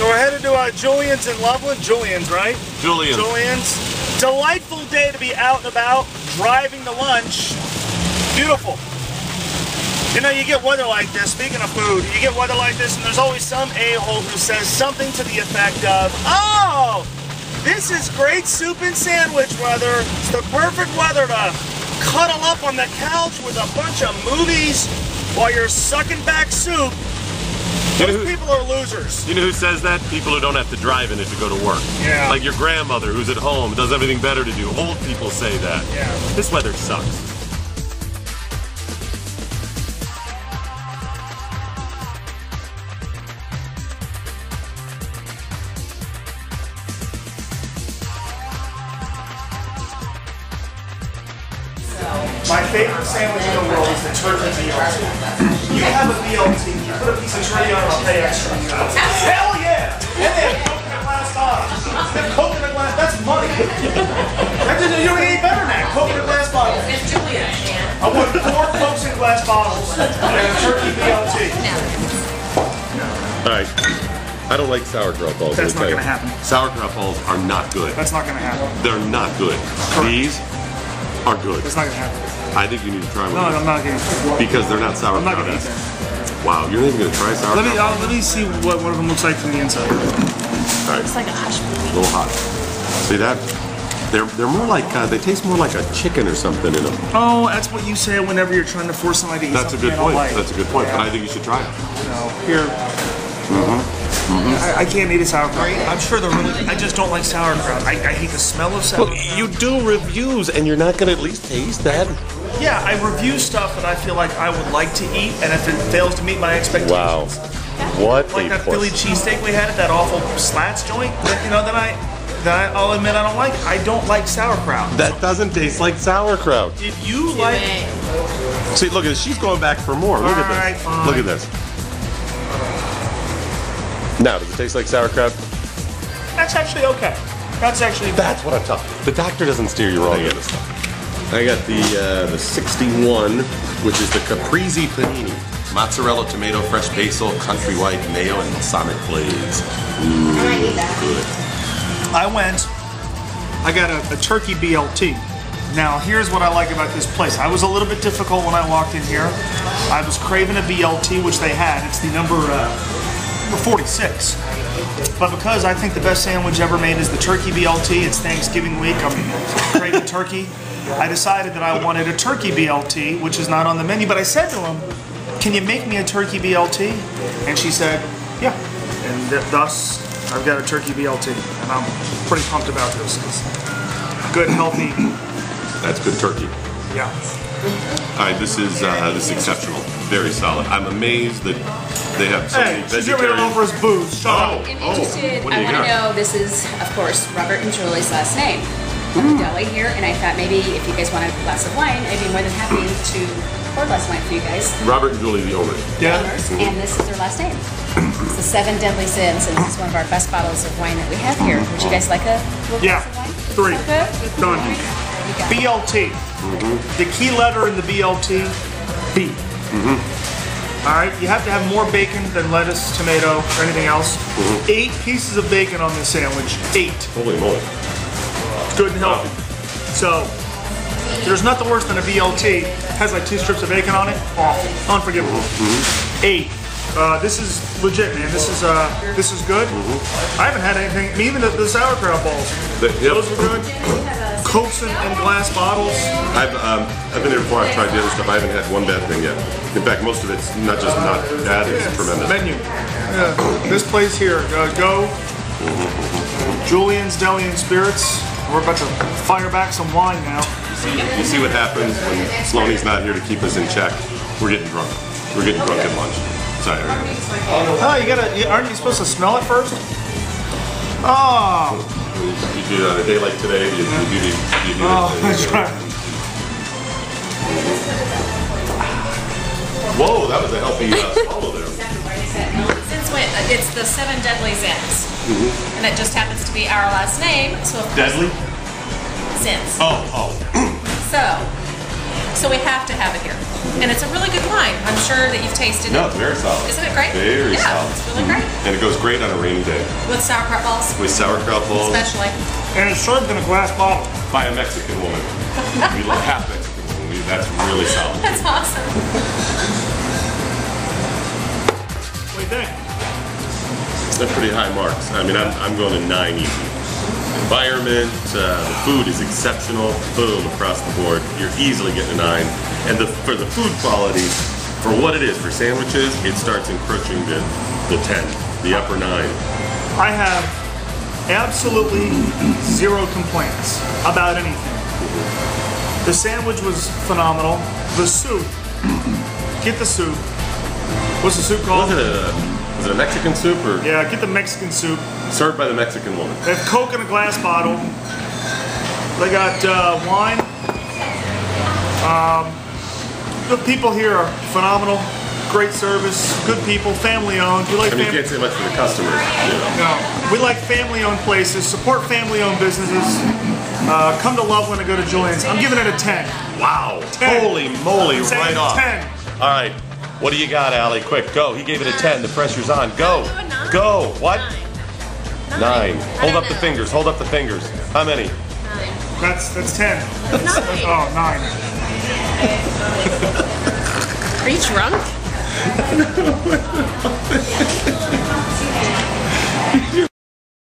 So we're headed to Julian's in Loveland. Julian's, right? Julian's. Julian's. Delightful day to be out and about, driving to lunch. Beautiful. You know, you get weather like this, speaking of food, you get weather like this and there's always some a-hole who says something to the effect of, oh, this is great soup and sandwich weather. It's the perfect weather to cuddle up on the couch with a bunch of movies while you're sucking back soup. Those people are losers. You know who says that? People who don't have to drive in it to go to work. Yeah. Like your grandmother who's at home, does everything better to do. Old people say that. Yeah. This weather sucks. My favorite sandwich in the world is the turkey BLT. You have a BLT, you put a piece of turkey on it, I'll pay extra. Hell yeah! And they have Coke in a glass bottle. They have Coke in a glass, that's money. You don't get any better than that. Coke in a glass bottle. It's Julia. I want 4 Cokes in glass bottles and a turkey BLT. Alright. I don't like sauerkraut balls. That's not gonna happen. Sauerkraut balls are not good. That's not gonna happen. They're not good. These are good. It's not gonna happen. I think you need to try one. No, I'm not gonna. Because they're not sauerkraut. I'm not gonna eat that. Wow, you're not even gonna try sauerkraut? Let me see what one of them looks like from the inside. Alright. It's like a hush A movie. little hot. See that? They're more like, they taste more like a chicken or something in them. Oh, that's what you say whenever you're trying to force somebody to eat That's a something good they don't point. like. That's a good point. Yeah. But I think you should try it. No, here. I can't eat a sauerkraut. I'm sure they're really. I just don't like sauerkraut. I hate the smell of sauerkraut. Well, you do reviews, and you're not gonna at least taste that? Yeah, I review stuff that I feel like I would like to eat, and if it fails to meet my expectations, Wow. What like a that Philly cheesesteak we had at that awful Slats joint, I'll admit I don't like. I don't like sauerkraut. That doesn't taste like sauerkraut. If you like, See, look at this. She's going back for more. Look at Alright, this. fine. Look at this. Now, does it taste like sauerkraut? that's actually okay. That's actually. That's what I'm talking. The doctor doesn't steer you wrong. I got the 61, which is the Caprese Panini. Mozzarella, tomato, fresh basil, country white, mayo, and balsamic glaze. Good. I got a turkey BLT. Now, here's what I like about this place. I was a little bit difficult when I walked in here. I was craving a BLT, which they had. It's the number 46. But because I think the best sandwich ever made is the turkey BLT, it's Thanksgiving week, I'm craving turkey. I decided that I wanted a turkey BLT, which is not on the menu, but I said to him, can you make me a turkey BLT? And she said, yeah. And thus, I've got a turkey BLT, and I'm pretty pumped about this. Good, healthy. That's good turkey. Yeah. All right, this is exceptional. Very solid. I'm amazed that they have so many She's giving it vegetarian. over his booze. Shut up. If you're interested, what do I you want to got? know, this is, of course, Robert and Julie's last name of the deli here, and I thought maybe if you guys wanted a glass of wine, I'd be more than happy to pour a glass of wine for you guys. Robert and Julie, the owners. Yeah. And this is their last name. It's the 7 Deadly Sins, and this is one of our best bottles of wine that we have here. Would you guys like a little Yeah. glass of wine? 3. Okay. Done. You got it. BLT. The key letter in the BLT, B. All right, you have to have more bacon than lettuce, tomato, or anything else. 8 pieces of bacon on this sandwich. 8. Holy moly. Good and healthy. So, there's nothing worse than a BLT. Has like 2 strips of bacon on it. Awful. Unforgivable. 8. This is legit, man. This is good. I haven't had anything. Even the sauerkraut balls. Those are good. Cokes in glass bottles. I've been here before. I've tried the other stuff. I haven't had one bad thing yet. In fact, most of it's not just not bad. It's tremendous. Menu. Yeah. This place here. Go. Julian's Deli and Spirits. We're about to fire back some wine now. You see what happens when Sloaney's not here to keep us in check. We're getting drunk. We're getting drunk at lunch. Sorry. Oh, aren't you supposed to smell it first? Oh. You do on a day like today. You do That's right. Whoa, that was a healthy swallow there. Since when? It's the 7 Deadly Sins. And it just happens to be our last name. So Deadly? Sins. Oh. So, So we have to have it here. And it's a really good wine. I'm sure that you've tasted No, it. it's very solid. Isn't it great? Very yeah, solid. it's really great. And it goes great on a rainy day. With sauerkraut balls, With sauerkraut balls especially. And it's served in a glass bottle. by a Mexican woman. We love half Mexican woman. That's really solid. That's awesome. What do you think? They're pretty high marks. I mean, I'm going to 9 easy. Environment, the food is exceptional. Boom, across the board. You're easily getting a 9. And for the food quality, for what it is, for sandwiches, it starts encroaching the 10, the upper 9. I have absolutely zero complaints about anything. The sandwich was phenomenal. The soup, get the soup. What's the soup called? Was it a Mexican soup or Yeah, get the Mexican soup. served by the Mexican woman? They have Coke in a glass bottle. They got wine. The people here are phenomenal. Great service, good people, family owned. We like I mean, you family. can't say much for the customers. No, we like family owned places. Support family owned businesses. Come to Loveland and go to Julian's. I'm giving it a 10. Wow. 10. Holy moly, I'm saying right off. 10. All right. What do you got, Allie? Quick, go. He gave it a 10. The pressure's on. Go. I'm doing 9. Go. What? 9. 9. Hold don't up the know. fingers. Hold up the fingers. How many? 9. That's 10. 9. Oh, 9. Are you drunk?